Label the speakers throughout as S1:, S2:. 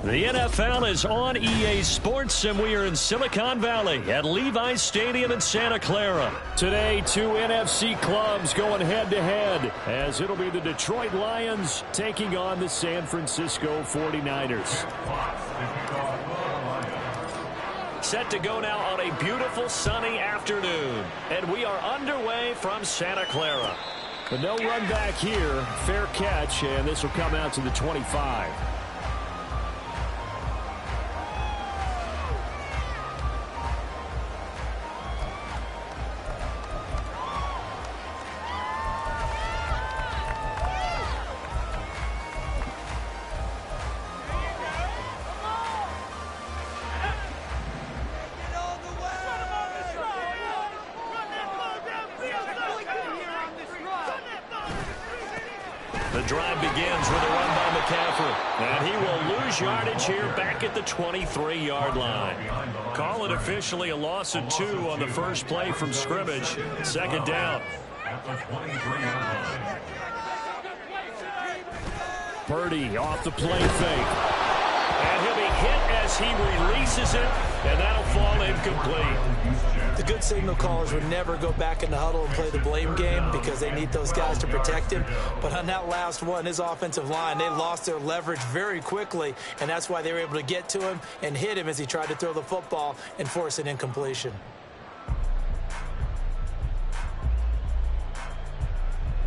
S1: The NFL is on EA Sports, and we are in Silicon Valley at Levi's Stadium in Santa Clara. Today, two NFC clubs going head-to-head, as it'll be the Detroit Lions taking on the San Francisco 49ers. Set to go now on a beautiful sunny afternoon, and we are underway from Santa Clara. But no run back here, fair catch, and this will come out to the 25. The drive begins with a run by McCaffrey, and he will lose yardage here back at the 23-yard line. Call it officially a loss of 2 on the first play from scrimmage. Second down. Purdy off the play fake. And he'll be hit as he releases it, and that'll fall incomplete.
S2: The good signal callers would never go back in the huddle and play the blame game because they need those guys to protect him. But on that last one, his offensive line, they lost their leverage very quickly, and that's why they were able to get to him and hit him as he tried to throw the football and force an incompletion.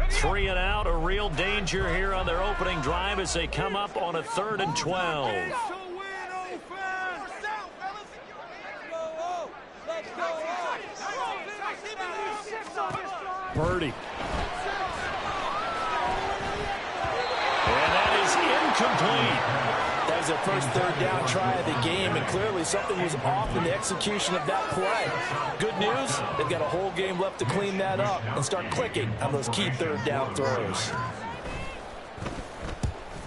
S1: Three and out, a real danger here on their opening drive as they come up on a 3rd and 12. Purdy. And that is incomplete.
S2: That was their first 3rd down try of the game, and clearly something was off in the execution of that play. Good news, they've got a whole game left to clean that up and start clicking on those key 3rd down throws.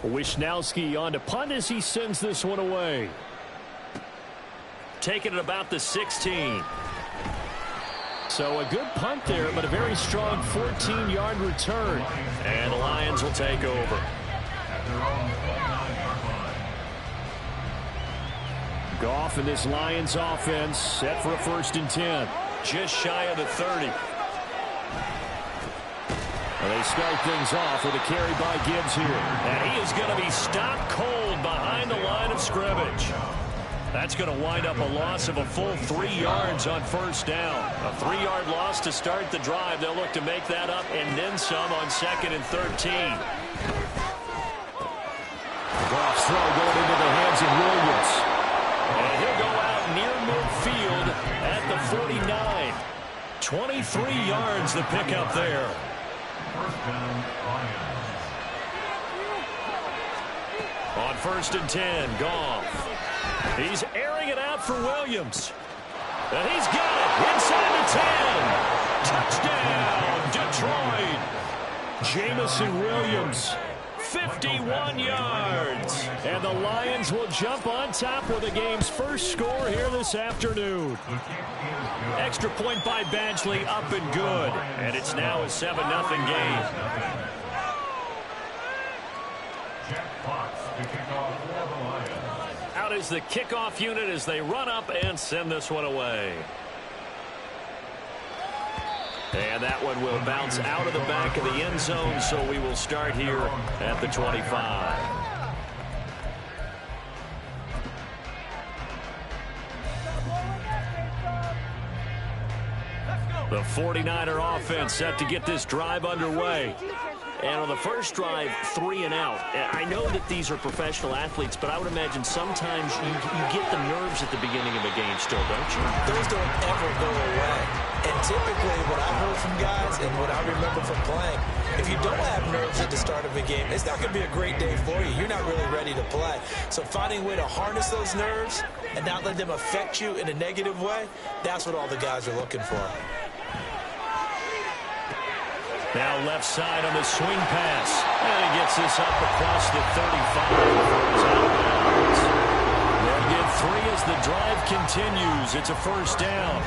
S1: Wisnowski on to punt as he sends this one away. Taking it about the 16. So a good punt there, but a very strong 14-yard return. And the Lions will take over. Goff and this Lions offense set for a 1st and 10. Just shy of the 30. And they start things off with a carry by Gibbs here. And he is going to be stopped cold behind the line of scrimmage. That's going to wind up a loss of a full 3 yards on 1st down. A 3-yard loss to start the drive. They'll look to make that up and then some on 2nd and 13. Goff's throw going into the hands of Williams. And he'll go out near midfield at the 49. 23 yards the pickup there. On 1st and 10, Goff. He's airing it out for Williams. And he's got it inside the 10. Touchdown, Detroit. Jamison Williams, 51 yards. And the Lions will jump on top with the game's first score here this afternoon. Extra point by Badgley, up and good. And it's now a 7-0 game. Out is the kickoff unit as they run up and send this one away. And that one will bounce out of the back of the end zone, so we will start here at the 25. The 49er offense set to get this drive underway. And on the first drive, 3 and out. And I know that these are professional athletes, but I would imagine sometimes you get the nerves at the beginning of a game still, don't you?
S2: Those don't ever go away. And typically what I've heard from guys and what I remember from playing, if you don't have nerves at the start of a game, it's not going to be a great day for you. You're not really ready to play. So finding a way to harness those nerves and not let them affect you in a negative way, that's what all the guys are looking for.
S1: Now left side on the swing pass. And he gets this up across the 35 before he's out of bounds. They'll get 3 as the drive continues. It's a 1st down.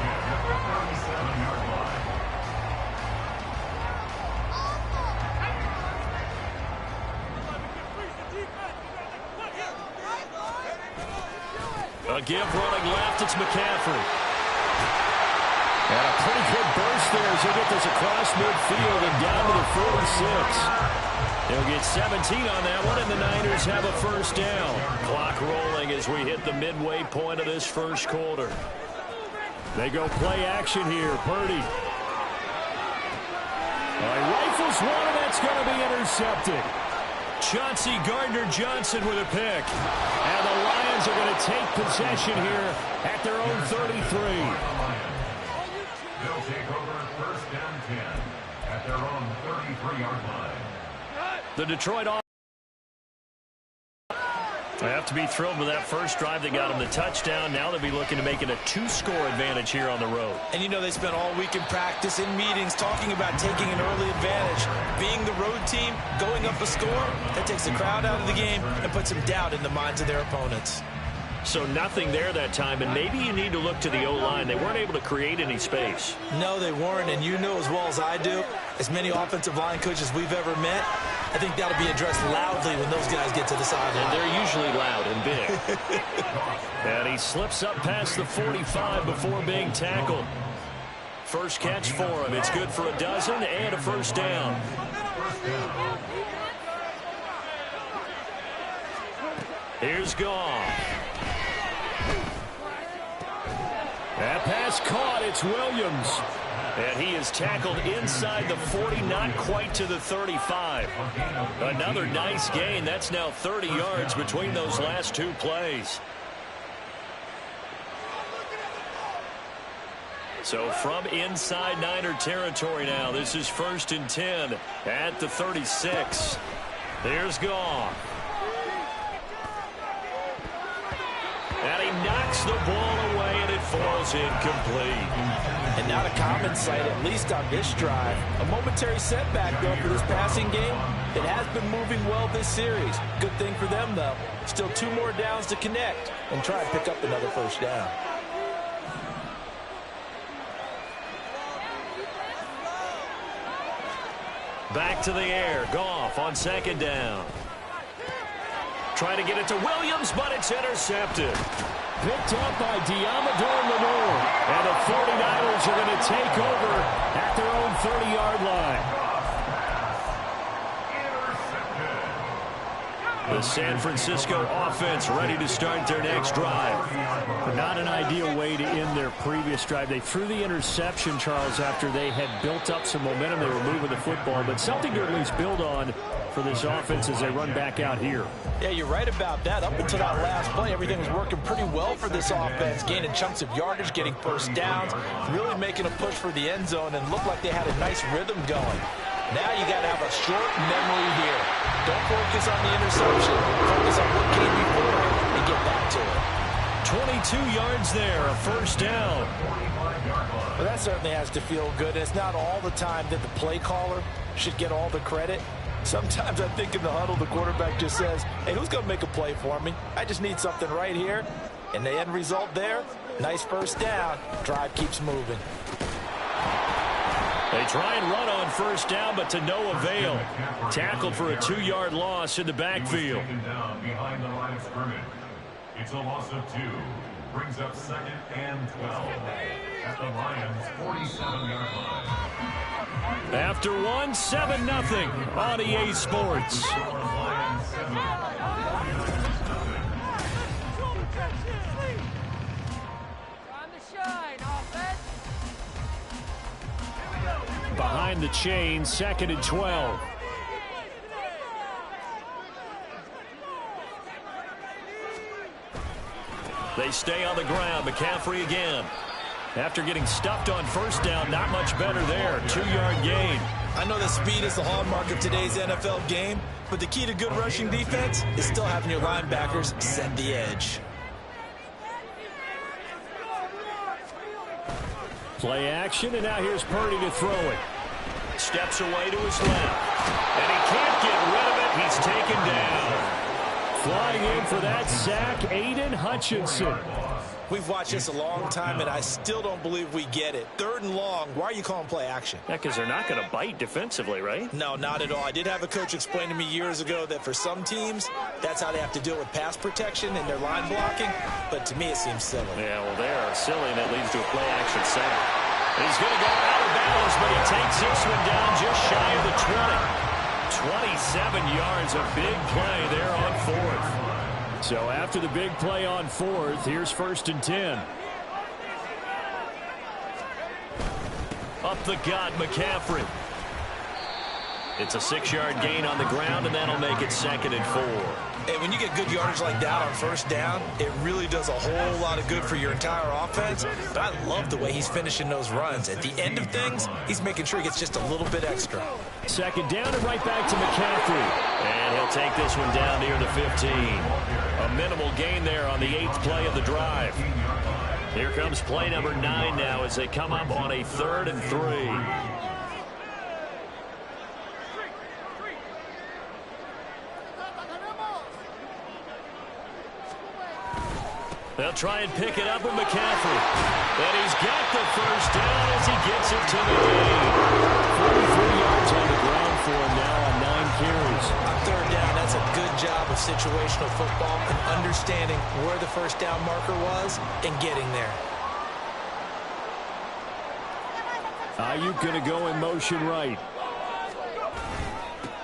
S1: A give running left, it's McCaffrey. And a pretty good burst there as he'll get this across midfield and down to the 46. They'll get 17 on that one, and the Niners have a first down. Clock rolling as we hit the midway point of this first quarter. They go play action here. Purdy. Rifles one, and that's going to be intercepted. Chauncey Gardner-Johnson with a pick. And the Lions are going to take possession here at their own 33.
S3: They'll take over first down 10 at their own 33-yard line.
S1: The Detroit offense. They have to be thrilled with that first drive that got them the touchdown. Now they'll be looking to make it a 2-score advantage here on the road.
S2: And you know they spent all week in practice, in meetings, talking about taking an early advantage. Being the road team, going up a score, that takes the crowd out of the game and puts some doubt in the minds of their opponents.
S1: So nothing there that time, and maybe you need to look to the O-line. They weren't able to create any space.
S2: No, they weren't, and you know as well as I do, as many offensive line coaches we've ever met, I think that'll be addressed loudly when those guys get to the sideline.
S1: And they're usually loud and big. And he slips up past the 45 before being tackled. First catch for him. It's good for a dozen and a first down. Here's Goff. That pass caught. It's Williams. And he is tackled inside the 40, not quite to the 35. Another nice gain. That's now 30 yards between those last two plays. So from inside Niner territory now, this is 1st and 10 at the 36. There's Goff. And he knocks the ball away, and it falls incomplete.
S2: And not a common sight, at least on this drive. A momentary setback, though, for this passing game. It has been moving well this series. Good thing for them, though. Still 2 more downs to connect and try and pick up another first down.
S1: Back to the air. Goff on 2nd down. Trying to get it to Williams, but it's intercepted. Picked up by Diamador Lenore. And the 49ers are going to take over at their own 30-yard line. The San Francisco offense ready to start their next drive. Not an ideal way to end their previous drive. They threw the interception, Charles, after they had built up some momentum. They were moving the football, but something to at least build on for this offense as they run back out here.
S2: Yeah, you're right about that. Up until that last play, everything was working pretty well for this offense, gaining chunks of yardage, getting first downs, really making a push for the end zone, and looked like they had a nice rhythm going. Now you got to have a short memory here. Don't focus on the interception. Focus on what came before it and get back to it.
S1: 22 yards there, a first down.
S2: Well, that certainly has to feel good. It's not all the time that the play caller should get all the credit. Sometimes I think in the huddle, the quarterback just says, hey, who's going to make a play for me? I just need something right here. And the end result there, nice first down. Drive keeps moving.
S1: They try and run on first down, but to no avail. Tackled for a 2-yard loss in the backfield.
S3: Behind the line of scrimmage. It's a loss of 2. Brings up 2nd and 12 at the Lions' 47-yard line.
S1: After 1, 7-0 on EA Sports. Behind the chain, 2nd and 12. They stay on the ground. McCaffrey again. After getting stuffed on first down, not much better there. 2-yard gain.
S2: I know that speed is the hallmark of today's NFL game, but the key to good rushing defense is still having your linebackers set the edge.
S1: Play action, and now here's Purdy to throw it. Steps away to his left. And he can't get rid of it. He's taken down. Flying in for that sack, Aiden Hutchinson.
S2: We've watched this a long time, and I still don't believe we get it. 3rd and long. Why are you calling play action?
S1: Yeah, because they're not going to bite defensively, right?
S2: No, not at all. I did have a coach explain to me years ago that for some teams, that's how they have to deal with pass protection and their line blocking. But to me, it seems silly.
S1: Yeah, well, they are silly, and that leads to a play action center. He's going to go out of bounds, but he takes this one down just shy of the 20. 27 yards, a big play there on 4th. So after the big play on 4th, here's 1st and 10. Up the gut, McCaffrey. It's a 6-yard gain on the ground, and that'll make it 2nd and 4.
S2: And when you get good yardage like that on 1st down, it really does a whole lot of good for your entire offense. But I love the way he's finishing those runs. At the end of things, he's making sure he gets just a little bit extra.
S1: 2nd down and right back to McCaffrey. And he'll take this one down near the 15. A minimal gain there on the 8th play of the drive. Here comes play number 9 now as they come up on a 3rd and 3. They'll try and pick it up with McCaffrey. And he's got the 1st down as he gets it to the gain. 43 yards on the ground for him now on 9 carries.
S2: On 3rd down, that's a good job of situational football and understanding where the 1st down marker was and getting there.
S1: Ayuk going to go in motion right.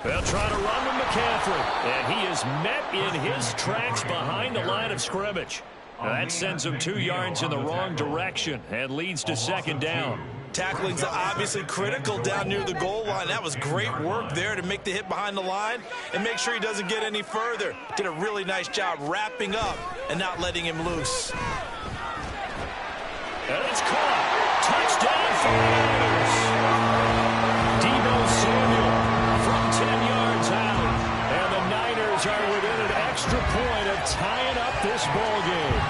S1: They'll try to run with McCaffrey. And he is met in his tracks behind the line of scrimmage. That sends him 2 yards in the wrong direction and leads to 2nd down.
S2: Tackling's obviously critical down near the goal line. That was great work there to make the hit behind the line and make sure he doesn't get any further. Did a really nice job wrapping up and not letting him loose.
S1: And it's caught. Touchdown for the Niners. Deebo Samuel from 10 yards out. And the Niners are within an extra point of tying up this ball game.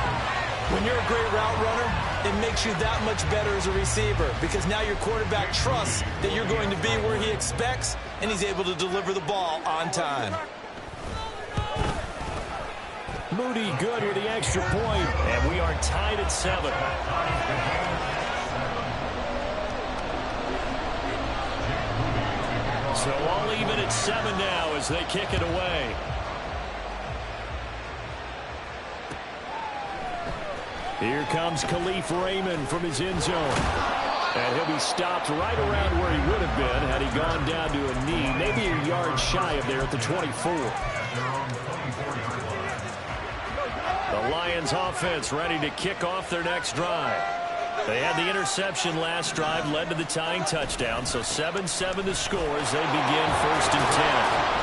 S2: When you're a great route runner, it makes you that much better as a receiver because now your quarterback trusts that you're going to be where he expects and he's able to deliver the ball on time.
S1: Moody good with the extra point, and we are tied at 7. So all even at 7 now as they kick it away. Here comes Khalif Raymond from his end zone. And he'll be stopped right around where he would have been had he gone down to a knee, maybe a yard shy of there at the 24. The Lions offense ready to kick off their next drive. They had the interception last drive, led to the tying touchdown, so 7-7 the score as they begin 1st and 10.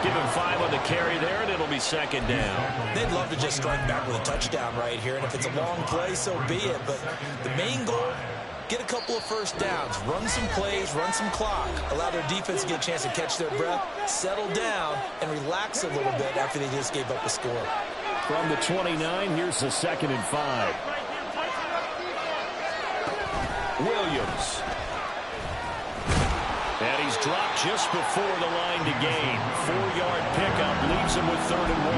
S1: Give him 5 on the carry there, and it'll be 2nd down.
S2: They'd love to just strike back with a touchdown right here, and if it's a long play, so be it. But the main goal, get a couple of 1st downs, run some plays, run some clock, allow their defense to get a chance to catch their breath, settle down, and relax a little bit after they just gave up a score.
S1: From the 29, here's the 2nd and 5. Williams. And he's dropped just before the line to gain. 4-yard pickup leaves him with 3rd and 1.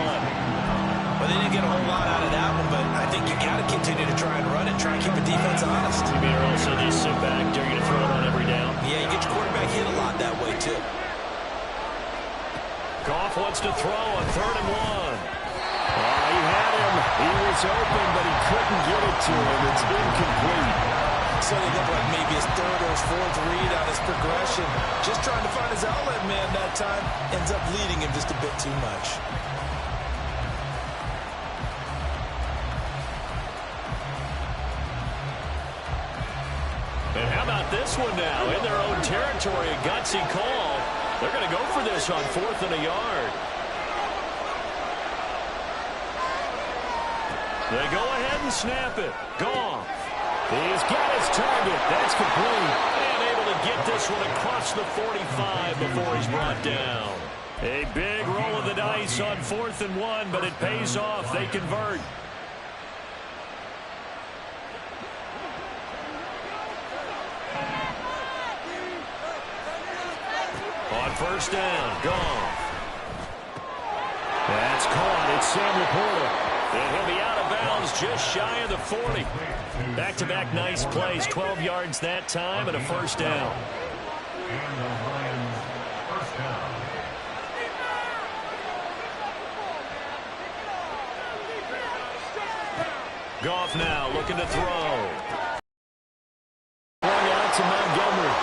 S2: Well, they didn't get a whole lot out of that one, but I think you got to continue to try and run it, try and keep the defense honest.
S1: You mean also just sit back, dare you to throw it on every down?
S2: Yeah, you get your quarterback hit a lot that way, too.
S1: Goff wants to throw on 3rd and 1. He had him. He was open, but he couldn't get it to him. It's incomplete.
S2: So it looked like maybe his 3rd or his 4th read on his progression. Just trying to find his outlet man that time. Ends up leading him just a bit too much.
S1: And how about this one now? In their own territory, a gutsy call. They're going to go for this on 4th and a yard. They go ahead and snap it. Goff. He's got his target. That's complete. And able to get this one across the 45 before he's brought down. A big roll of the dice on 4th and 1, but it pays off. They convert. On 1st down, Goff. That's caught. It's Sam Laporta. And he'll be out of of bounds just shy of the 40. Back-to-back nice plays, 12 yards that time and a first down.
S3: And the Lions first down.
S1: Goff now looking to throw. Going out to Montgomery.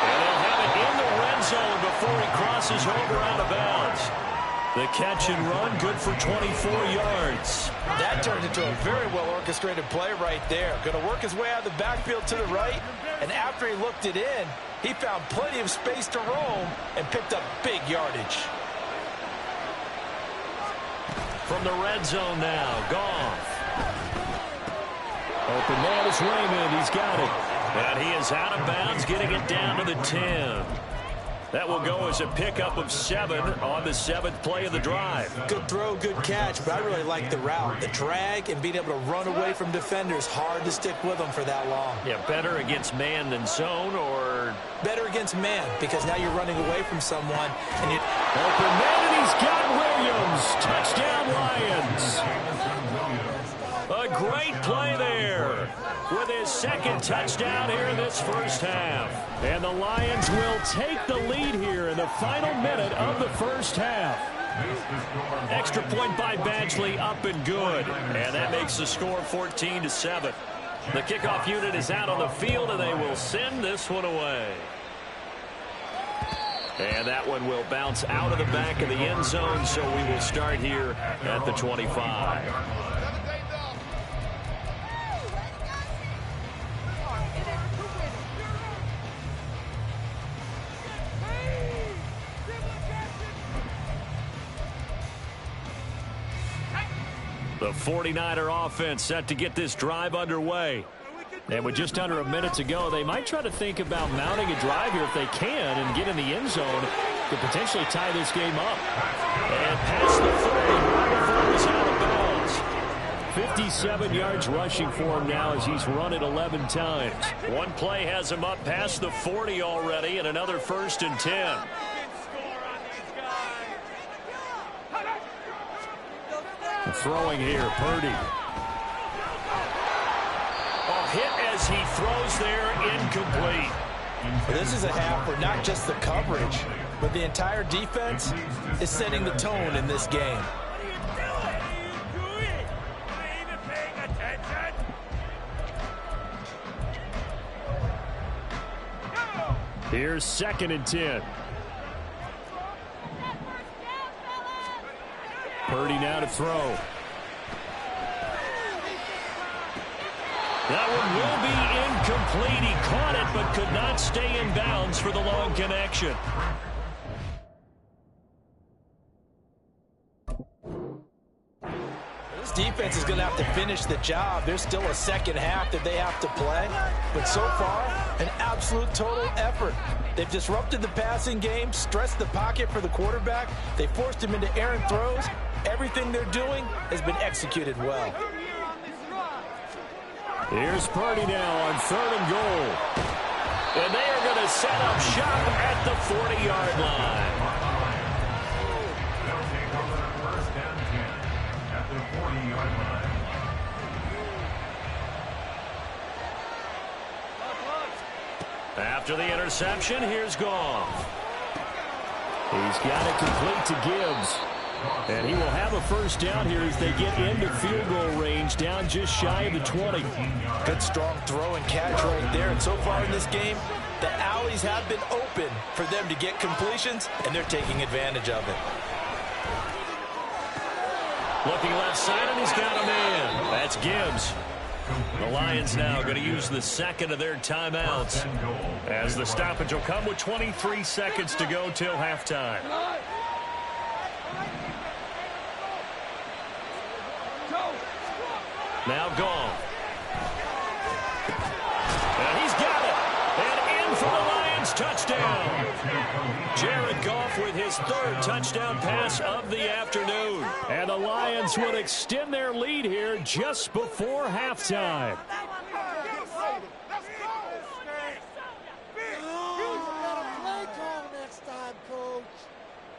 S1: And they'll have it in the red zone before he crosses over out of bounds. The catch and run, good for 24 yards.
S2: That turned into a very well-orchestrated play right there. Going to work his way out of the backfield to the right, and after he looked it in, he found plenty of space to roam and picked up big yardage.
S1: From the red zone now, Goff. Open man is Raymond. He's got it. And he is out of bounds, getting it down to the 10. That will go as a pickup of 7 on the 7th play of the drive.
S2: Good throw, good catch, but I really like the route. The drag and being able to run away from defenders, hard to stick with them for that long.
S1: Yeah, better against man than zone, or?
S2: Better against man, because now you're running away from someone. And you
S1: open man, and he's got Williams. Touchdown, Lions. A great play there with his second touchdown here in this first half. And the Lions will take the lead here in the final minute of the first half. Extra point by Badgley, up and good. And that makes the score 14-7. The kickoff unit is out on the field, and they will send this one away. And that one will bounce out of the back of the end zone, so we will start here at the 25. The 49er offense set to get this drive underway. And with just under a minute to go, they might try to think about mounting a drive here if they can and get in the end zone to potentially tie this game up. And past the 40, right before he's out of bounds. 57 yards rushing for him now as he's run it 11 times. One play has him up past the 40 already, and another 1st and 10. Throwing here, Purdy. Oh, hit as he throws there, incomplete.
S2: This is a half where not just the coverage, but the entire defense is setting the tone in this game.
S1: Here's 2nd and 10. Purdy now to throw. That one will be incomplete. He caught it but could not stay in bounds for the long connection.
S2: This defense is going to have to finish the job. There's still a second half that they have to play. But so far, an absolute total effort. They've disrupted the passing game, stressed the pocket for the quarterback. They forced him into errant throws. Everything they're doing has been executed well.
S1: Here's Purdy now on 3rd and goal. And they are going to set up shop at the 40-yard line.
S3: They'll take over 1st and 10 at the 40-yard line.
S1: After the interception, here's Goff. He's got it complete to Gibbs. And he will have a first down here as they get into field goal range, down just shy of the 20.
S2: Good strong throw and catch right there. And so far in this game, the alleys have been open for them to get completions, and they're taking advantage of it.
S1: Looking left side, and he's got a man. That's Gibbs. The Lions now going to use the 2nd of their timeouts as the stoppage will come with 23 seconds to go till halftime. Now Goff. And he's got it. And in for the Lions touchdown. Jared Goff with his 3rd touchdown pass of the afternoon. And the Lions would extend their lead here just before halftime.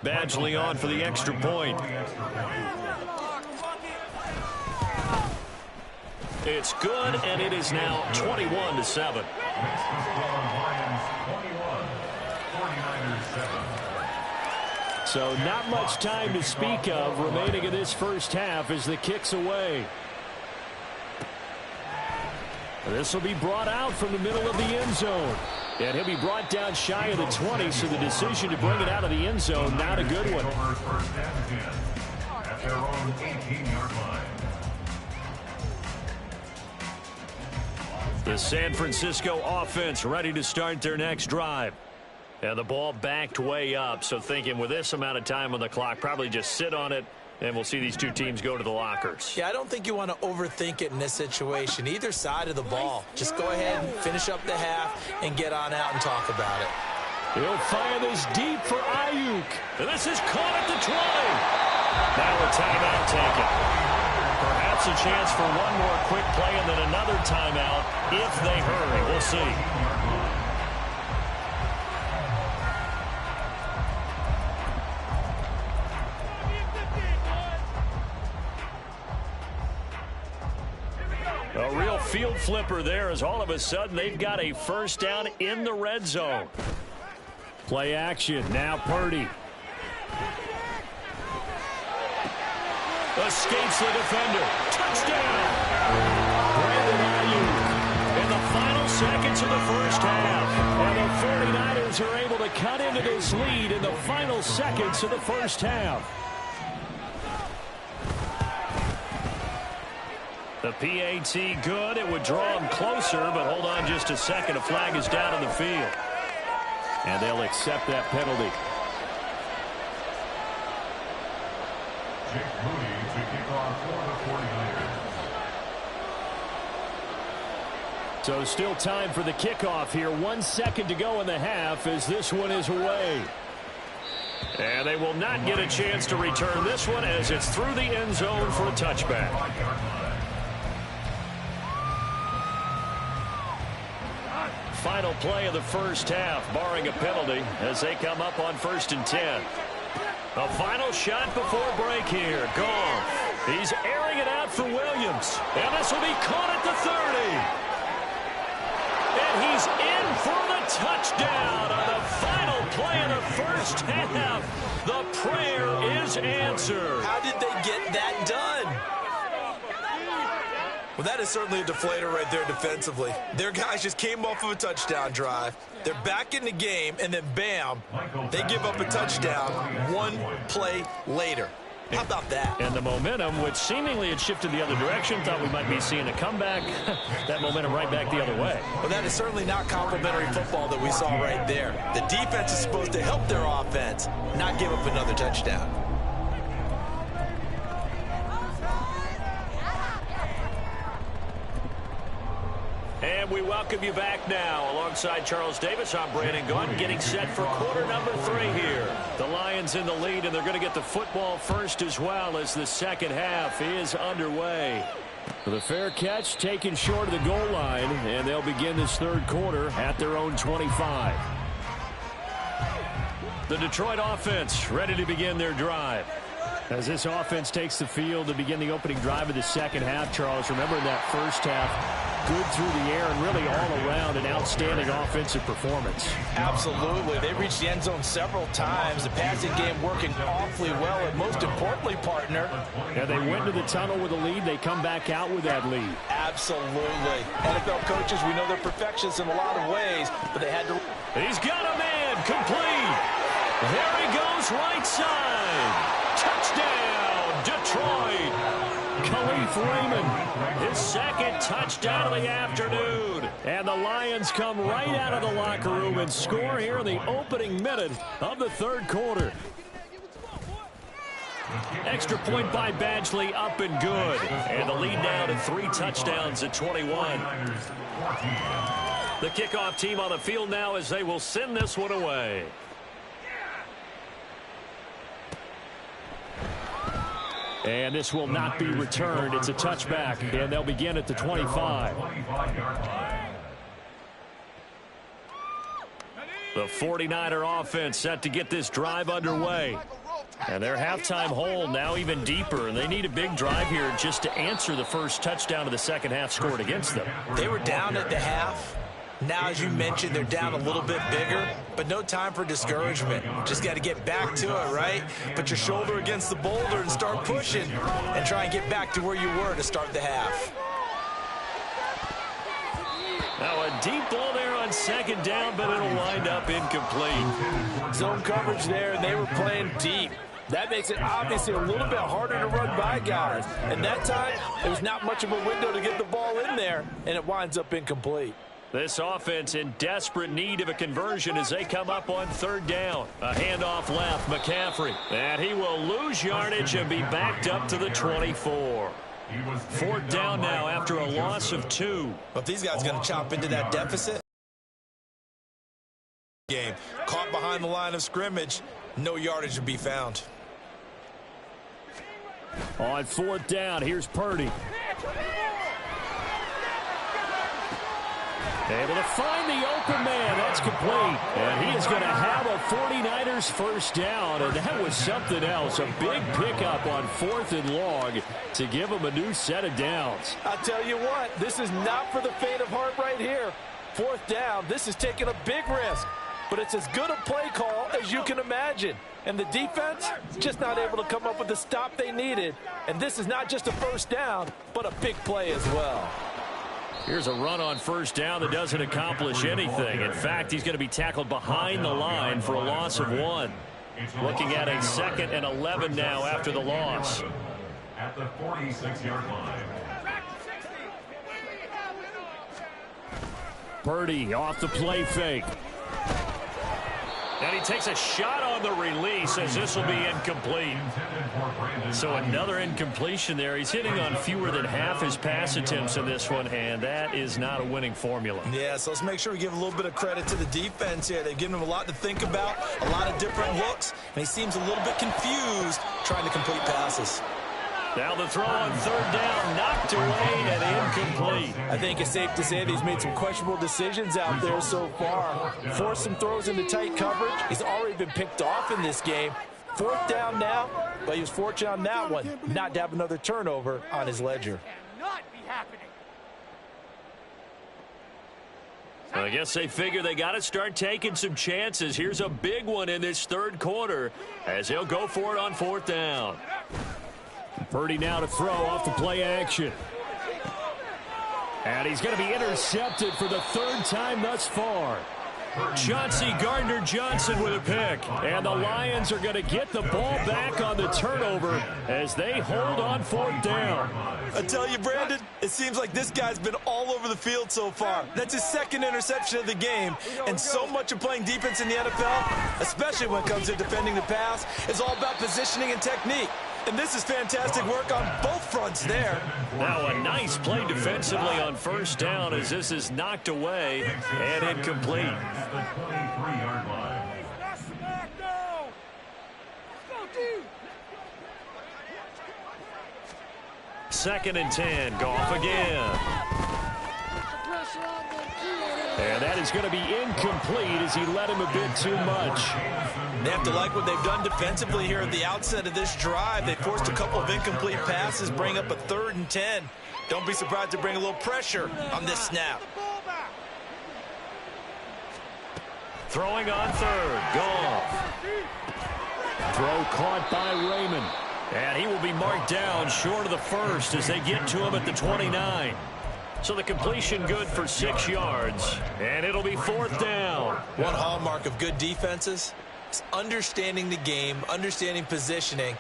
S1: Badgley on for the extra point. It's good, and it is now 21-7.
S3: Makes the score Lions 21, 49ers 7.
S1: So not much time to speak of remaining in this first half as the kick's away. This will be brought out from the middle of the end zone. And he'll be brought down shy of the 20, so the decision to bring it out of the end zone, not a good one.
S3: First and 10 at their own 18-yard line.
S1: The San Francisco offense ready to start their next drive. And the ball backed way up, so thinking with this amount of time on the clock, probably just sit on it, and we'll see these two teams go to the lockers.
S2: Yeah, I don't think you want to overthink it in this situation. Either side of the ball. Just go ahead and finish up the half and get on out and talk about it.
S1: He'll fire this deep for Ayuk. And this is caught at the 20. Now a timeout taken. Perhaps a chance for one more quick play and then another timeout if they hurry. We'll see. A real field flipper there as all of a sudden they've got a first down in the red zone. Play action. Now Purdy. Escapes the defender. Touchdown. Brandon Ayuk in the final seconds of the first half. And the 49ers are able to cut into this lead in the final seconds of the first half. The PAT good. It would draw him closer, but hold on just a second. A flag is down on the field. And they'll accept that penalty.
S3: Jake Moody to kick off for the 49ers.
S1: So still time for the kickoff here. 1 second to go in the half as this one is away. And they will not get a chance to return this one as it's through the end zone for a touchback. Final play of the first half, barring a penalty, as they come up on 1st and 10. A final shot before break here. Goff. He's airing it out for Williams. And this will be caught at the 30. And he's in for the touchdown on the final play of the first half. The prayer is answered.
S2: How did they get that done? Well, that is certainly a deflator right there defensively. Their guys just came off of a touchdown drive. They're back in the game, and then bam, they give up a touchdown 1 play later. How about that?
S1: And the momentum, which seemingly had shifted the other direction, thought we might be seeing a comeback. That momentum right back the other way.
S2: Well, that is certainly not complimentary football that we saw right there. The defense is supposed to help their offense, not give up another touchdown.
S1: And we welcome you back now. Alongside Charles Davis, I'm Brandon Gaudin, getting set for quarter number 3 here. The Lions in the lead, and they're going to get the football first as well as the second half is underway. The fair catch taken short of the goal line, and they'll begin this third quarter at their own 25. The Detroit offense ready to begin their drive. As this offense takes the field to begin the opening drive of the second half, Charles, remember in that first half, good through the air and really all around an outstanding offensive performance.
S2: Absolutely. They reached the end zone several times. The passing game working awfully well, and most importantly, partner.
S1: And they went to the tunnel with a lead. They come back out with that lead.
S2: Absolutely. NFL coaches, we know they're perfectionists in a lot of ways, but they had to.
S1: He's got a man complete. There he goes right side. Touchdown, Detroit. Khalif Raymond, his second touchdown of the afternoon. And the Lions come right out of the locker room and score here in the opening minute of the third quarter. Extra point by Badgley, up and good. And the lead now to 3 touchdowns at 21. The kickoff team on the field now as they will send this one away. And this will not be returned. It's a touchback, and they'll begin at the 25. The 49er offense set to get this drive underway. And their halftime hole now even deeper, and they need a big drive here just to answer the first touchdown of the second half scored against them.
S2: They were down at the half. Now, as you mentioned, they're down a little bit bigger, but no time for discouragement. Just got to get back to it, right? Put your shoulder against the boulder and start pushing and try and get back to where you were to start the half.
S1: Now a deep ball there on second down, but it'll wind up incomplete.
S4: Zone coverage there, and they were playing deep. That makes it obviously a little bit harder to run by guys. And that time, there's not much of a window to get the ball in there, and it winds up incomplete.
S1: This offense in desperate need of a conversion as they come up on third down. A handoff left, McCaffrey. And he will lose yardage and be backed up to the 24. Fourth down now after a loss of 2.
S2: But these guys are going to chop into that deficit. Game caught behind the line of scrimmage. No yardage to be found.
S1: On fourth down, here's Purdy. Able to find the open man. That's complete. And he is going to have a 49ers first down. And that was something else. A big pickup on 4th and long to give him a new set of downs.
S4: I'll tell you what, this is not for the faint of heart right here. Fourth down, this is taking a big risk. But it's as good a play call as you can imagine. And the defense just not able to come up with the stop they needed. And this is not just a first down, but a big play as well.
S1: Here's a run on first down that doesn't accomplish anything. In fact, he's going to be tackled behind the line for a loss of 1. Looking at a 2nd and 11 now after the loss.
S3: At the 46-yard line.
S1: Purdy off the play fake. And he takes a shot on the release as this will be incomplete. So another incompletion there. He's hitting on fewer than half his pass attempts in this one, and that is not a winning formula.
S2: Yeah, so let's make sure we give a little bit of credit to the defense here. They've given him a lot to think about, a lot of different looks, and he seems a little bit confused trying to complete passes.
S1: Now the throw on third down, knocked away and incomplete.
S4: I think it's safe to say that he's made some questionable decisions out there so far. Forced some throws into tight coverage. He's already been picked off in this game. Fourth down now, but he was fortunate on that one not to have another turnover on his ledger.
S1: I guess they figure they got to start taking some chances. Here's a big one in this third quarter as he'll go for it on fourth down. Purdy now to throw off the play action. And he's going to be intercepted for the 3rd time thus far. Chauncey Gardner-Johnson with a pick. And the Lions are going to get the ball back on the turnover as they hold on fourth down.
S2: I tell you, Brandon, it seems like this guy's been all over the field so far. That's his 2nd interception of the game. And so much of playing defense in the NFL, especially when it comes to defending the pass, is all about positioning and technique. And this is fantastic work on both fronts there.
S1: Now a nice play defensively on first down as this is knocked away and incomplete.
S3: The 23-yard line.
S1: 2nd and 10. Goff again. And that is going to be incomplete as he led him a bit too much.
S2: They have to like what they've done defensively here at the outset of this drive. They forced a couple of incomplete passes, bring up a 3rd and 10. Don't be surprised to bring a little pressure on this snap.
S1: Throwing on third. Goff. Throw caught by Raymond. And he will be marked down short of the first as they get to him at the 29. So the completion good for 6 yards. And it'll be fourth down.
S2: One hallmark of good defenses is understanding the game, understanding positioning,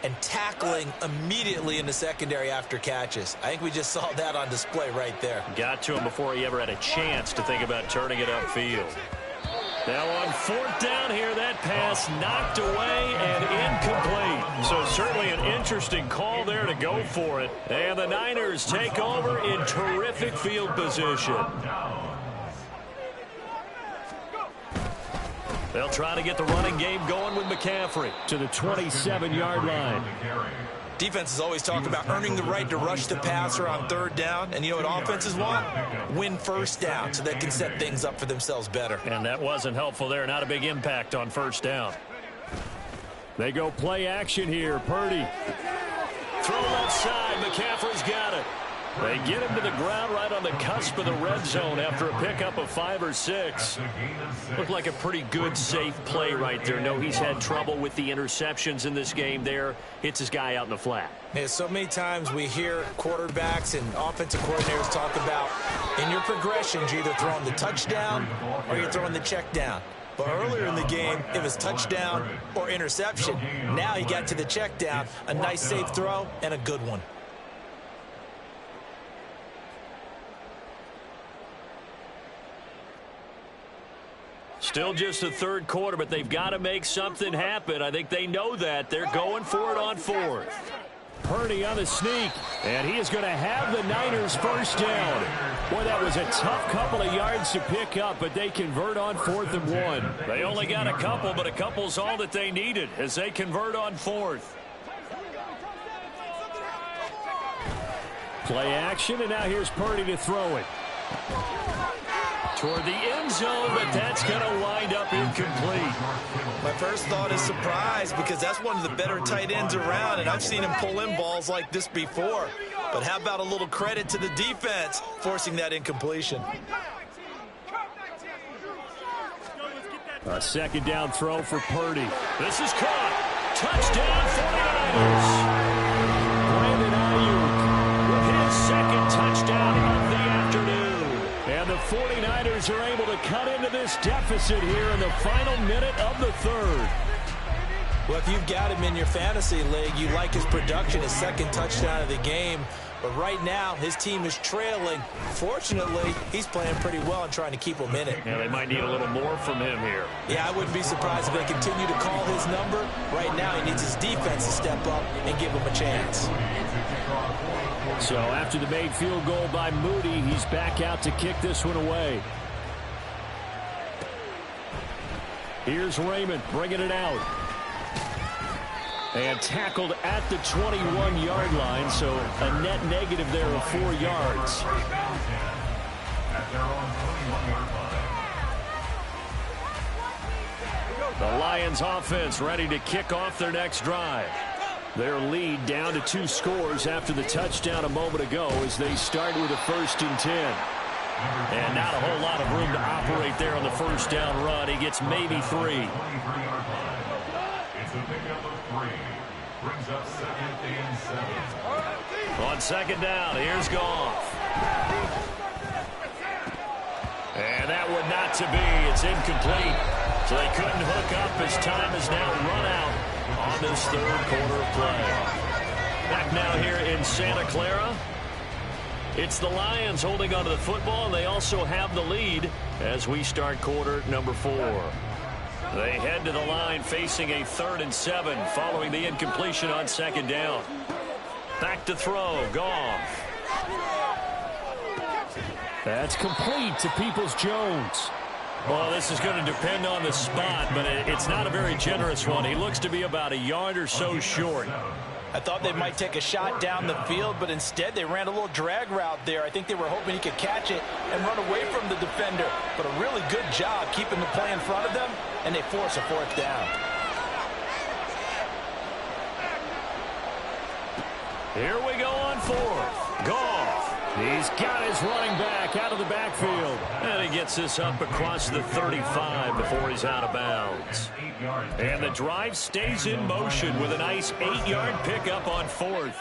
S2: and tackling immediately in the secondary after catches. I think we just saw that on display right there.
S1: Got to him before he ever had a chance to think about turning it upfield. Now on fourth down here, that pass knocked away and incomplete. So certainly an interesting call there to go for it. And the Niners take over in terrific field position. They'll try to get the running game going with McCaffrey to the 27-yard line.
S2: Defenses always talk about earning the right to rush the passer on third down. And you know what offenses want? Win first down so they can set things up for themselves better.
S1: And that wasn't helpful there. Not a big impact on first down. They go play action here. Purdy. Throw left side. McCaffrey's got it. They get him to the ground right on the cusp of the red zone after a pickup of 5 or 6. Looked like a pretty good, safe play right there. No, he's had trouble with the interceptions in this game there. Hits his guy out in the flat.
S2: Yeah, so many times we hear quarterbacks and offensive coordinators talk about in your progressions, you're either throwing the touchdown or you're throwing the check down. But earlier in the game, it was touchdown or interception. Now he got to the check down, a nice safe throw, and a good one.
S1: Still just the third quarter, but they've got to make something happen. I think they know that. They're going for it on 4th. Purdy on the sneak, and he is going to have the Niners first down. Boy, that was a tough couple of yards to pick up, but they convert on 4th and 1. They only got a couple, but a couple's all that they needed as they convert on 4th. Play action, and now here's Purdy to throw it. Toward the end zone, but that's going to wind up incomplete.
S2: My first thought is surprise because that's one of the better tight ends around, and I've seen him pull in balls like this before. But how about a little credit to the defense forcing that incompletion?
S1: A second down throw for Purdy. This is caught. Touchdown 49ers. Brandon Ayuk with his second touchdown of the afternoon. And the 49ers are able to cut into this deficit here in the final minute of the 3rd.
S2: Well, if you've got him in your fantasy league, you like his production, his second touchdown of the game. But right now, his team is trailing. Fortunately, he's playing pretty well and trying to keep them in it.
S1: Yeah, they might need a little more from him here.
S2: Yeah, I wouldn't be surprised if they continue to call his number. Right now, he needs his defense to step up and give him a chance.
S1: So after the made field goal by Moody, he's back out to kick this one away. Here's Raymond bringing it out. And tackled at the 21-yard line, so a net negative there of 4 yards. The Lions offense ready to kick off their next drive. Their lead down to 2 scores after the touchdown a moment ago as they start with a 1st and 10. And not a whole lot of room to operate there on the first down run. He gets maybe 3.
S3: It's a pickup of 3. Brings up 2nd and 7.
S1: On second down, here's Goff. And that would not to be. It's incomplete. So they couldn't hook up as time is now run out on this 3rd quarter of play. Back now here in Santa Clara. It's the Lions holding onto the football, and they also have the lead as we start quarter number 4. They head to the line facing a 3rd and 7 following the incompletion on second down. Back to throw, Goff. That's complete to Peoples-Jones. Well, this is going to depend on the spot, but it's not a very generous one. He looks to be about a yard or so short.
S4: I thought they might take a shot down the field, but instead they ran a little drag route there. I think they were hoping he could catch it and run away from the defender. But a really good job keeping the play in front of them, and they force a 4th down.
S1: Here we go on 4th. Goff. He's got his running back out of the backfield. And he gets this up across the 35 before he's out of bounds. And the drive stays in motion with a nice 8-yard pickup on 4th.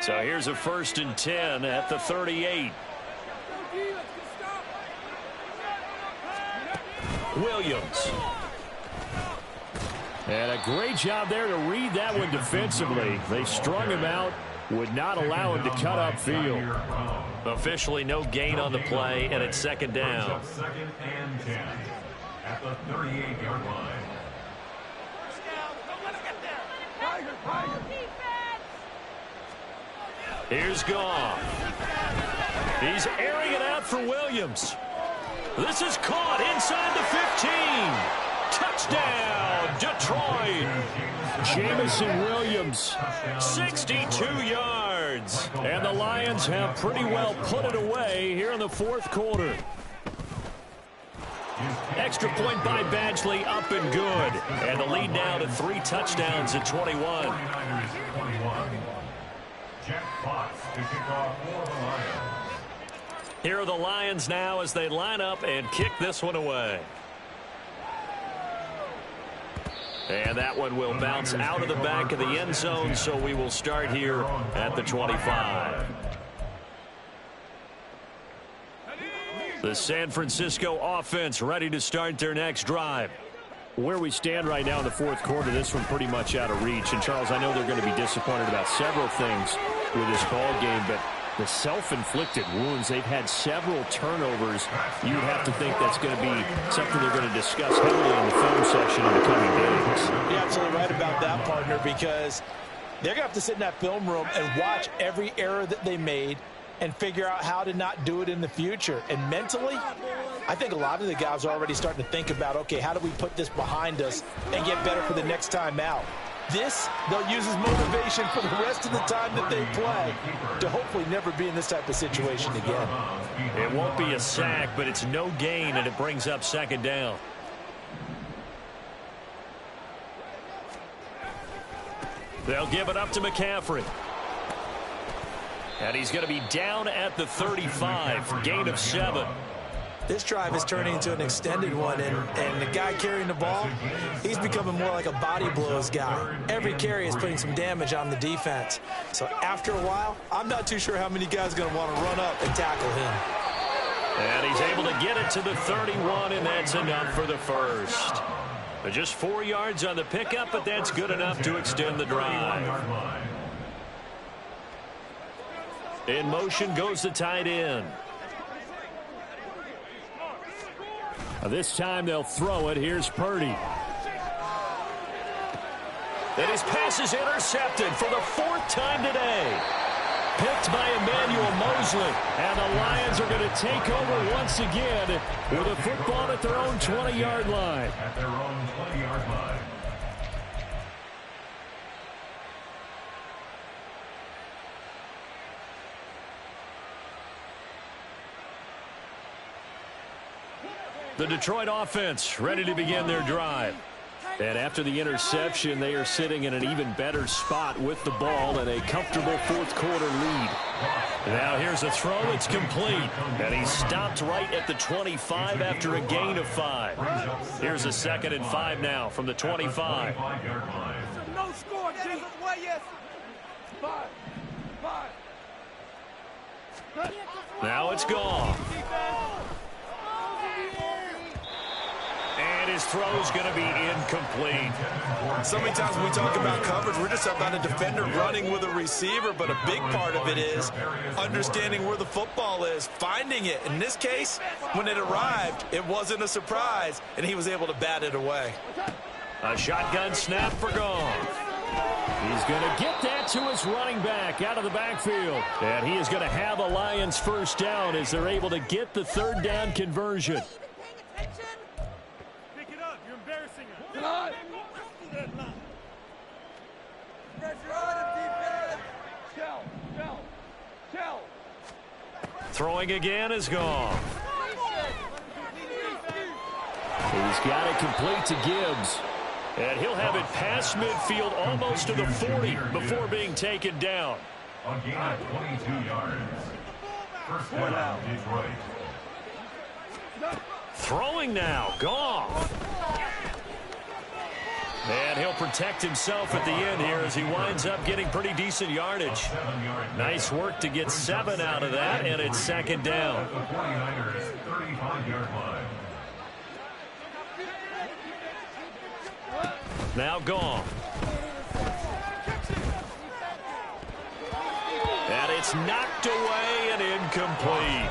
S1: So here's a 1st and 10 at the 38. Williams. And a great job there to read that one defensively. They strung him out, would not allow him to cut upfield. Officially no gain on the play, and it's second down.
S3: 2nd and 10 at the 38-yard line.
S1: Here's Goff. He's airing it out for Williams. This is caught inside the 15. Touchdown, Detroit. Jamison Williams, 62 yards. And the Lions have pretty well put it away here in the 4th quarter. Extra point by Badgley, up and good. And the lead now to 3 touchdowns at 21.
S3: 21. Jack Potts to kick off for the Lions.
S1: Here are the Lions now as they line up and kick this one away. And that one will bounce out of the back of the end zone, so we will start here at the 25. The San Francisco offense ready to start their next drive. Where we stand right now in the fourth quarter, this one pretty much out of reach. And, Charles, I know they're going to be disappointed about several things with this ball game, but the self-inflicted wounds, they've had several turnovers. You would have to think that's going to be something they're going to discuss heavily in the film section in the coming days.
S2: You're absolutely right about that, partner, because they're going to have to sit in that film room and watch every error that they made and figure out how to not do it in the future. And mentally, I think a lot of the guys are already starting to think about, okay, how do we put this behind us and get better for the next time out? This, they'll use as motivation for the rest of the time that they play to hopefully never be in this type of situation again.
S1: It won't be a sack, but it's no gain, and it brings up second down. They'll give it up to McCaffrey. And he's going to be down at the 35, gain of 7.
S2: This drive is turning into an extended one, and the guy carrying the ball, he's becoming more like a body blows guy. Every carry is putting some damage on the defense. So after a while, I'm not too sure how many guys are going to want to run up and tackle him.
S1: And he's able to get it to the 31, and that's enough for the first. But just 4 yards on the pickup, but that's good enough to extend the drive. In motion goes the tight end. This time they'll throw it. Here's Purdy. And his pass is intercepted for the 4th time today. Picked by Emmanuel Mosley. And the Lions are going to take over once again with a football at their own 20-yard line.
S3: At their own 20-yard line.
S1: The Detroit offense ready to begin their drive. And after the interception, they are sitting in an even better spot with the ball and a comfortable fourth quarter lead. Now here's a throw. It's complete. And he stopped right at the 25 after a gain of 5. Here's a 2nd and 5 now from the 25.
S5: No score, Jesus. Why, yes. 5.
S1: Now it's gone. And his throw's going to be incomplete.
S2: So many times when we talk about coverage, we're just about a defender running with a receiver, but a big part of it is understanding where the football is, finding it. In this case, when it arrived, it wasn't a surprise, and he was able to bat it away.
S1: A shotgun snap for Goff. He's going to get that to his running back out of the backfield. And he is going to have a Lions first down as they're able to get the 3rd down conversion. Throwing again is gone. He's got it complete to Gibbs. And he'll have it past midfield almost to the 40 before being taken down.
S3: A gain of 22 yards. First down, Detroit.
S1: Throwing now, Goff. And he'll protect himself at the end here as he winds up getting pretty decent yardage. Nice work to get 7 out of that, and it's 2nd down.
S3: The 49ers 35-yard line.
S1: Now Goff. And it's knocked away and incomplete.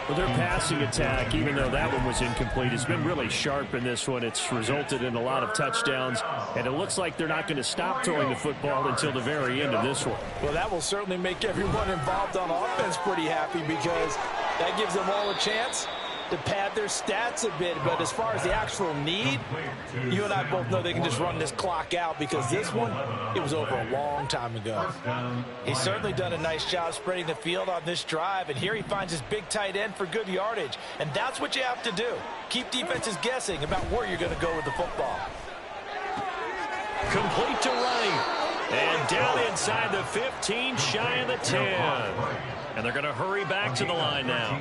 S1: Well, their passing attack, even though that one was incomplete, has been really sharp in this one. It's resulted in a lot of touchdowns, and it looks like they're not going to stop throwing the football until the very end of this one.
S2: Well, that will certainly make everyone involved on offense pretty happy because that gives them all a chance
S4: to pad their stats a bit, but as far as the actual need, you and I both know they can just run this clock out because this one, it was over a long time ago. He's certainly done a nice job spreading the field on this drive, and here he finds his big tight end for good yardage, and that's what you have to do. Keep defenses guessing about where you're going to go with the football.
S1: Complete to right. And down inside the 15, shy of the 10. And they're going to hurry back to the line now.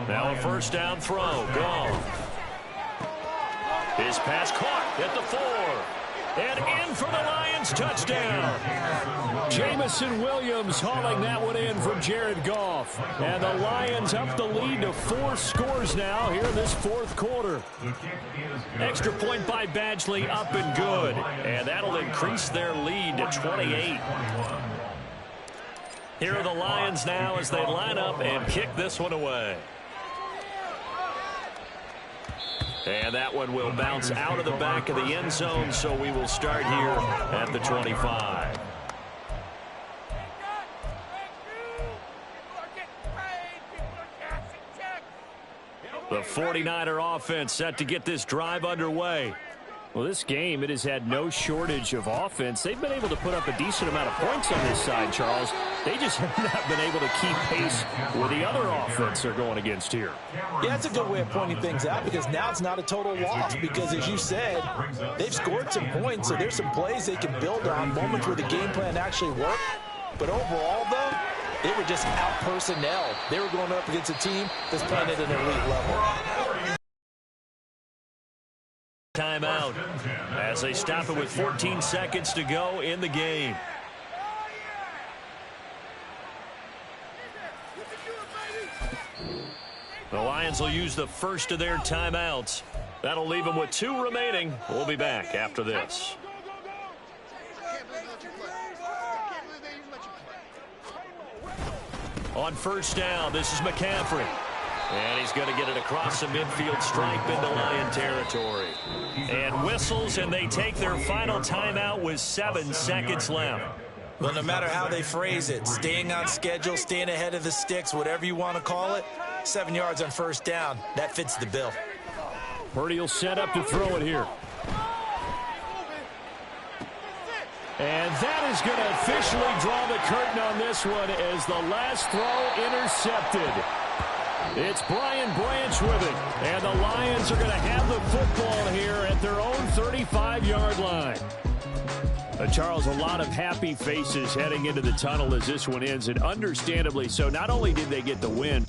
S1: Now a first down throw. Gone. His pass caught at the 4. And in for the Lions touchdown. Jamison Williams hauling that one in from Jared Goff. And the Lions up the lead to 4 scores now here in this fourth quarter. Extra point by Badgley up and good. And that'll increase their lead to 28. Here are the Lions now as they line up and kick this one away. And that one will bounce out of the back of the end zone, so we will start here at the 25. The 49er offense set to get this drive underway. Well, this game, it has had no shortage of offense. They've been able to put up a decent amount of points on this side, Charles. They just have not been able to keep pace with the other offense they're going against here.
S4: Yeah, that's a good way of pointing things out because now it's not a total loss because, as you said, they've scored some points, so there's some plays they can build on, moments where the game plan actually worked. But overall, though, they were just out-personnel. They were going up against a team that's playing at an elite level.
S1: Timeout as they stop it with 14 seconds to go in the game. The Lions will use the first of their timeouts. That'll leave them with 2 remaining. We'll be back after this. On first down, this is McCaffrey. And he's going to get it across the midfield stripe into Lion territory. And whistles, and they take their final timeout with 7 seconds left.
S2: Well, no matter how they phrase it, staying on schedule, staying ahead of the sticks, whatever you want to call it, 7 yards on first down, that fits the bill.
S1: Purdy will set up to throw it here. And that is going to officially draw the curtain on this one as the last throw intercepted. It's Brian Branch with it, and the Lions are going to have the football here at their own 35-yard line. Charles, a lot of happy faces heading into the tunnel as this one ends, and understandably so. Not only did they get the win,